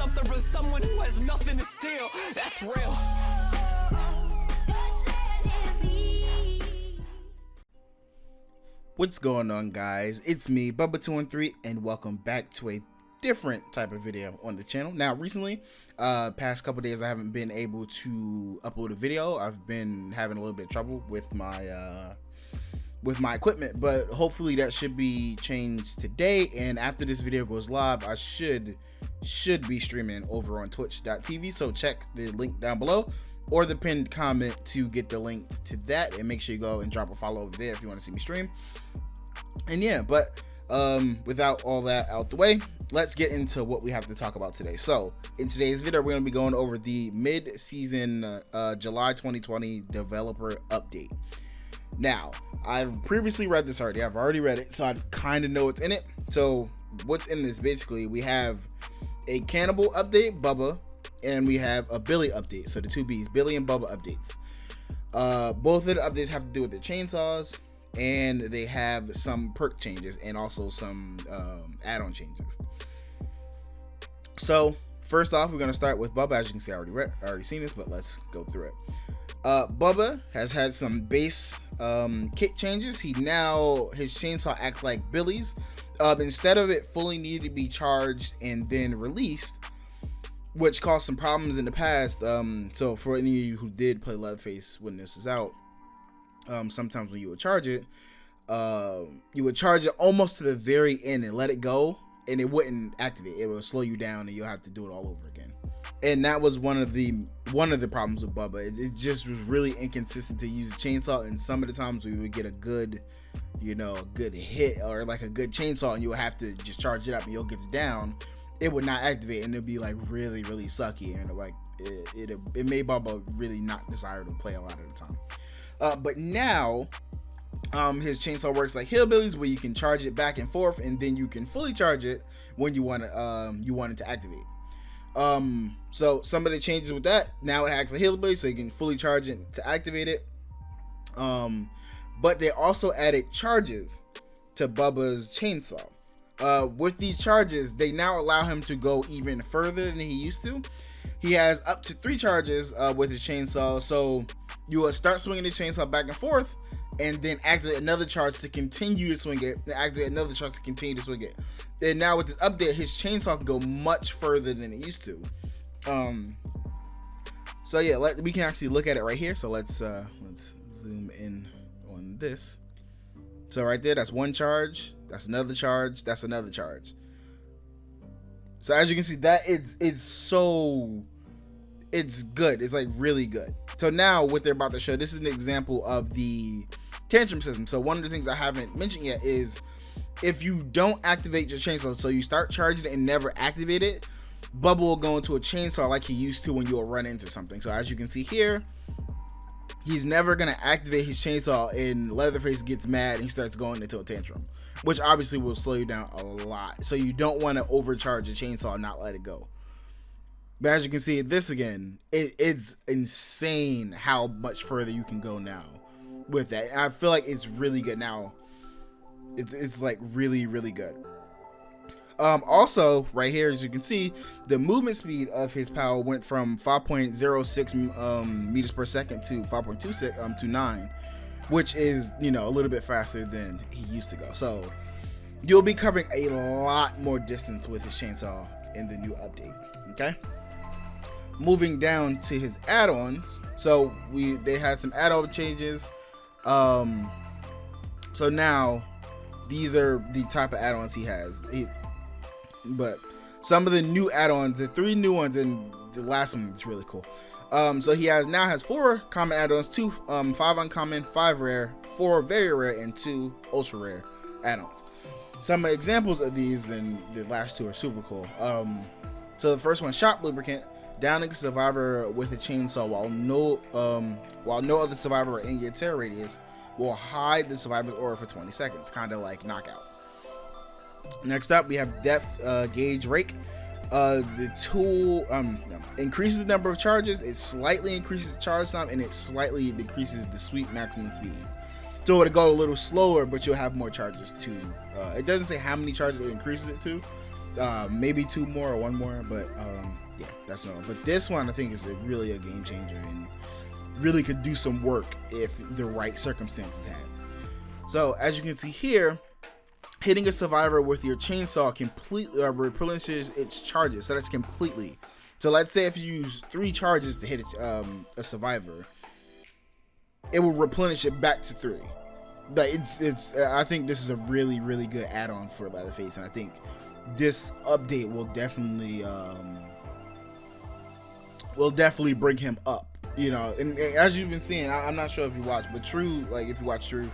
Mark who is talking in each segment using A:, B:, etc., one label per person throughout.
A: something from someone who has nothing to steal. That's real.
B: What's going on, guys? It's me, Bubba213, and welcome back to a different type of video on the channel. Now, recently, past couple days, I haven't been able to upload a video. I've been having a little bit of trouble with my equipment, but hopefully that should be changed today. And after this video goes live, I should be streaming over on twitch.tv. So check the link down below or the pinned comment to get the link to that, and make sure you go and drop a follow over there if you want to see me stream. And yeah, but without all that out the way, let's get into what we have to talk about today. So in today's video, we're going to be going over the mid-season July 2020 developer update. Now, I've previously read this already. I've already read it, so I kind of know what's in it. So what's in this, basically, we have a Cannibal update, Bubba, and we have a Billy update. So the two B's, Billy and Bubba updates. Both of the updates have to do with the chainsaws, and they have some perk changes and also some add-on changes. So first off, we're going to start with Bubba. As you can see, I already seen this, but let's go through it. Bubba has had some base kit changes. His chainsaw acts like Billy's. Instead of it fully needing to be charged and then released, which caused some problems in the past. So for any of you who did play Leatherface when this is out, sometimes when you would charge it almost to the very end and let it go, and it wouldn't activate. It would slow you down, and you'll have to do it all over again. And that was one of the problems with Bubba. It just was really inconsistent to use a chainsaw, and some of the times we would get a good hit or like a good chainsaw, and you would have to just charge it up and you'll get it down. It would not activate, and it'd be like really, really sucky, and like it made Bubba really not desirable to play a lot of the time. But now, his chainsaw works like Hillbilly's, where you can charge it back and forth, and then you can fully charge it when you want it to activate. So some of the changes with that, now it acts like Hillbilly, so you can fully charge it to activate it. But they also added charges to Bubba's chainsaw. With these charges, they now allow him to go even further than he used to. He has up to 3 charges with his chainsaw, so you will start swinging the chainsaw back and forth, and then activate another charge to continue to swing it, then activate another charge to continue to swing it. And now with this update, his chainsaw can go much further than it used to. So yeah, we can actually look at it right here. So let's zoom in on this. So right there, that's one charge, that's another charge, that's another charge. So as you can see, that it's good. It's like really good. So now what they're about to show, this is an example of the tantrum system. So one of the things I haven't mentioned yet is if you don't activate your chainsaw, so you start charging it and never activate it, Bubba will go into a chainsaw like he used to when you'll run into something. So as you can see here, he's never going to activate his chainsaw, and Leatherface gets mad and he starts going into a tantrum, which obviously will slow you down a lot. So you don't want to overcharge a chainsaw and not let it go. But as you can see this again, it's insane how much further you can go now with that. And I feel like it's really good now. It's like really, really good. Also right here, as you can see, the movement speed of his power went from 5.06 meters per second to 5.29, which is, a little bit faster than he used to go. So you'll be covering a lot more distance with his chainsaw in the new update. Okay, moving down to his add-ons. So they had some add-on changes. So now these are the type of add-ons he has. But some of the new add-ons, the 3 new ones, and the last one is really cool. So he now has 4 common add-ons, 5 uncommon, 5 rare, 4 very rare, and 2 ultra rare add-ons. Some examples of these, and the last 2 are super cool. So the first one, Shop Lubricant, downing a survivor with a chainsaw while no other survivor in your terror radius will hide the survivor's aura for 20 seconds, kind of like Knockout. Next up, we have Depth Gauge Rake. The tool increases the number of charges, it slightly increases the charge time, and it slightly decreases the sweep maximum speed. So it'll go a little slower, but you'll have more charges too. It doesn't say how many charges it increases it to, maybe 2 more or 1 more, but yeah, that's all. But this one I think is really a game changer and really could do some work if the right circumstances had. So as you can see here, hitting a survivor with your chainsaw completely replenishes its charges. So that's completely. So let's say if you use 3 charges to hit a survivor, it will replenish it back to 3. Like it's. I think this is a really good add-on for Leatherface, and I think this update will definitely bring him up. You know, and as you've been seeing, I'm not sure if you watch, but True, like if you watch True,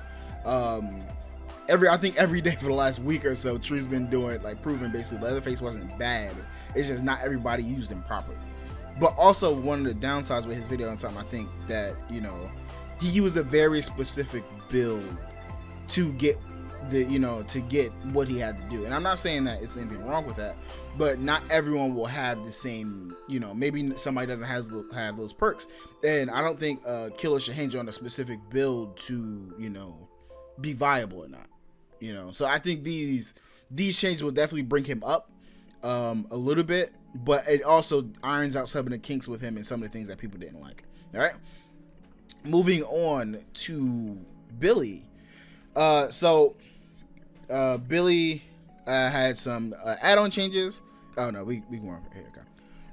B: I think every day for the last week or so, True's been doing, like, proving basically Leatherface wasn't bad. It's just not everybody used him properly. But also one of the downsides with his video and something, I think that, you know, he used a very specific build to get to get what he had to do. And I'm not saying that it's anything wrong with that, but not everyone will have the same, you know, maybe somebody doesn't have those perks. And I don't think killer should hinge on a specific build to, you know, be viable or not, you know. So I think these changes will definitely bring him up a little bit, but it also irons out some of the kinks with him and some of the things that people didn't like. All right, moving on to Billy. Billy had some add-on changes. Oh no, we weren't here.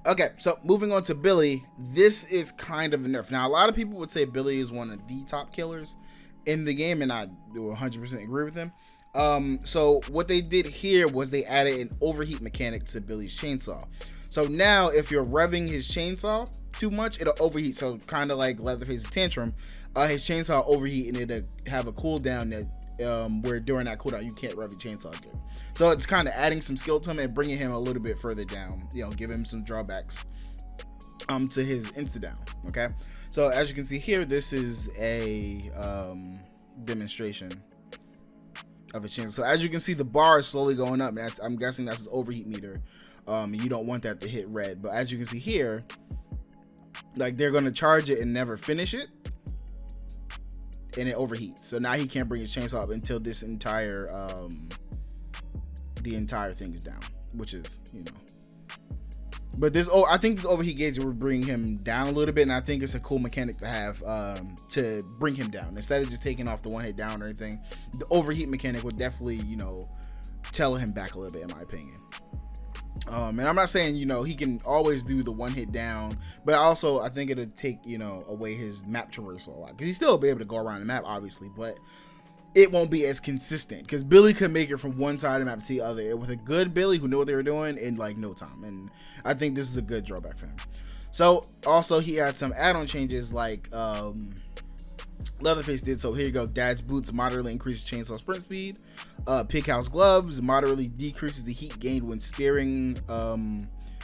B: Okay, so moving on to Billy, this is kind of a nerf. Now, a lot of people would say Billy is one of the top killers in the game, and I do 100% agree with them. So what they did here was they added an overheat mechanic to Billy's chainsaw. So now if you're revving his chainsaw too much, it'll overheat. So kind of like Leatherface's tantrum, his chainsaw overheat, and it'll have a cooldown that where during that cooldown you can't rev your chainsaw again. So it's kind of adding some skill to him and bringing him a little bit further down, you know, give him some drawbacks to his insta down. Okay, so as you can see here, this is a demonstration of a chainsaw. So as you can see, the bar is slowly going up. I'm guessing that's his overheat meter. You don't want that to hit red, but as you can see here, like, they're going to charge it and never finish it, and it overheats. So now he can't bring his chainsaw up until this entire the entire thing is down, which is, you know. But this, I think this overheat gauge will bring him down a little bit, and I think it's a cool mechanic to have to bring him down instead of just taking off the one hit down or anything. The overheat mechanic would definitely, you know, tell him back a little bit, in my opinion. And I'm not saying, you know, he can always do the one hit down, but also I think it'll take, you know, away his map traversal a lot, because he still will be able to go around the map, obviously, but it won't be as consistent, because Billy could make it from one side of the map to the other with a good Billy who knew what they were doing in like no time, and I think this is a good drawback for him. So also he had some add-on changes like Leatherface did. So here you go. Dad's boots moderately increases chainsaw sprint speed. Pig house gloves moderately decreases the heat gained when steering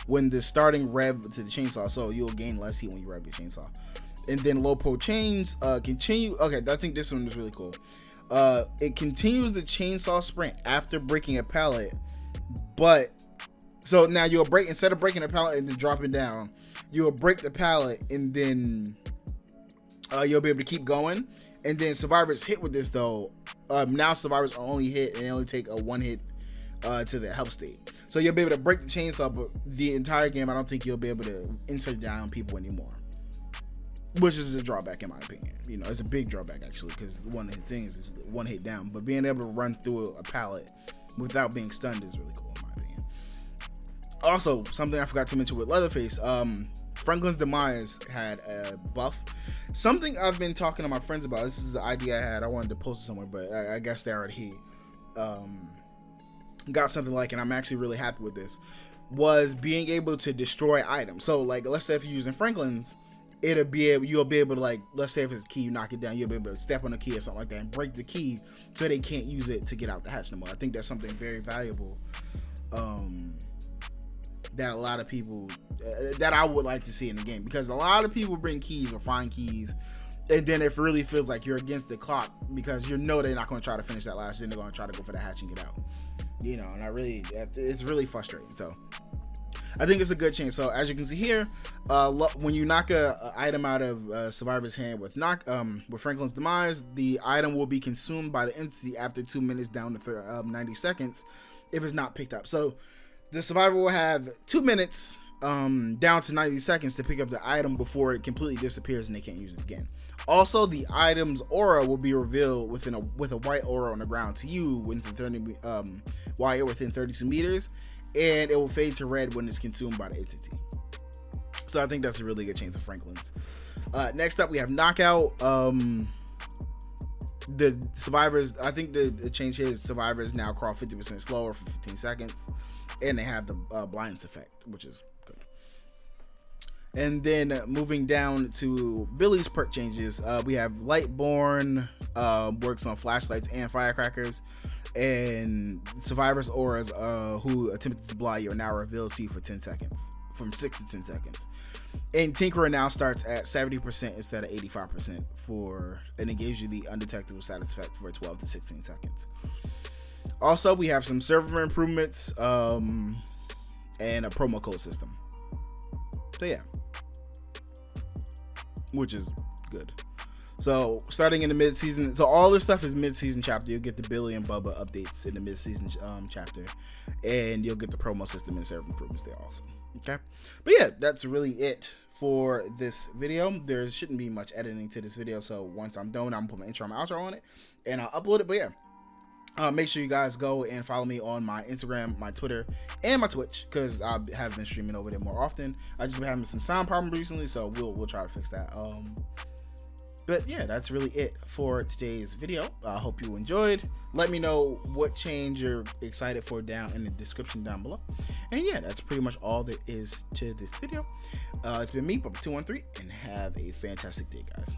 B: when the starting rev to the chainsaw, so you'll gain less heat when you rev your chainsaw. And then low pro chains continue. Okay, I think this one is really cool. It continues the chainsaw sprint after breaking a pallet, but so now you'll break, instead of breaking a pallet and then dropping down, you'll break the pallet and then you'll be able to keep going. And then survivors hit with this though, now survivors are only hit and they only take a one hit to the help state. So you'll be able to break the chainsaw, but the entire game I don't think you'll be able to insert down people anymore, which is a drawback in my opinion. You know, it's a big drawback actually, because one of the things is one hit down, but being able to run through a pallet without being stunned is really cool in my opinion. Also, something I forgot to mention with Leatherface, Franklin's Demise had a buff. Something I've been talking to my friends about. This is an idea I had. I wanted to post it somewhere, but I guess they already got something like, and I'm actually really happy with this, was being able to destroy items. So like, let's say if you're using Franklin's, you'll be able to, like, let's say if it's a key, you knock it down, you'll be able to step on the key or something like that and break the key so they can't use it to get out the hatch no more. I think that's something very valuable that a lot of people that I would like to see in the game, because a lot of people bring keys or find keys and then it really feels like you're against the clock, because you know they're not going to try to finish that last, then they're going to try to go for the hatch and get out, you know. And it's really frustrating. So I think it's a good change. So as you can see here, when you knock a item out of survivor's hand with Franklin's Demise, the item will be consumed by the entity after 2 minutes down to 90 seconds if it's not picked up. So The survivor will have 2 minutes down to 90 seconds to pick up the item before it completely disappears and they can't use it again. Also, the item's aura will be revealed with a white aura on the ground to you while you're within 32 meters, and it will fade to red when it's consumed by the entity. So I think that's a really good chance of Franklin's. Next up, we have Knockout. The survivors, I think the change here is survivors now crawl 50% slower for 15 seconds, and they have the blindness effect, which is good. And then moving down to Billy's perk changes, we have Lightborn, works on flashlights and firecrackers, and survivors' auras who attempted to blind you are now revealed to you for 10 seconds, from 6 to 10 seconds. And Tinkerer now starts at 70% instead of 85% and it gives you the undetectable status effect for 12 to 16 seconds. Also, we have some server improvements and a promo code system. So yeah, which is good. So starting in the mid-season, so all this stuff is mid-season chapter. You'll get the Billy and Bubba updates in the mid-season chapter, and you'll get the promo system and server improvements there also. Okay, but yeah, that's really it for this video. There shouldn't be much editing to this video, so once I'm done, I'm gonna put my intro and my outro on it and I'll upload it. But yeah, make sure you guys go and follow me on my Instagram, my Twitter, and my Twitch, because I have been streaming over there more often. I just been having some sound problems recently, so we'll try to fix that. But yeah, that's really it for today's video. I hope you enjoyed. Let me know what change you're excited for down in the description down below. And yeah, that's pretty much all there is to this video. It's been me, Bubba213, and have a fantastic day, guys.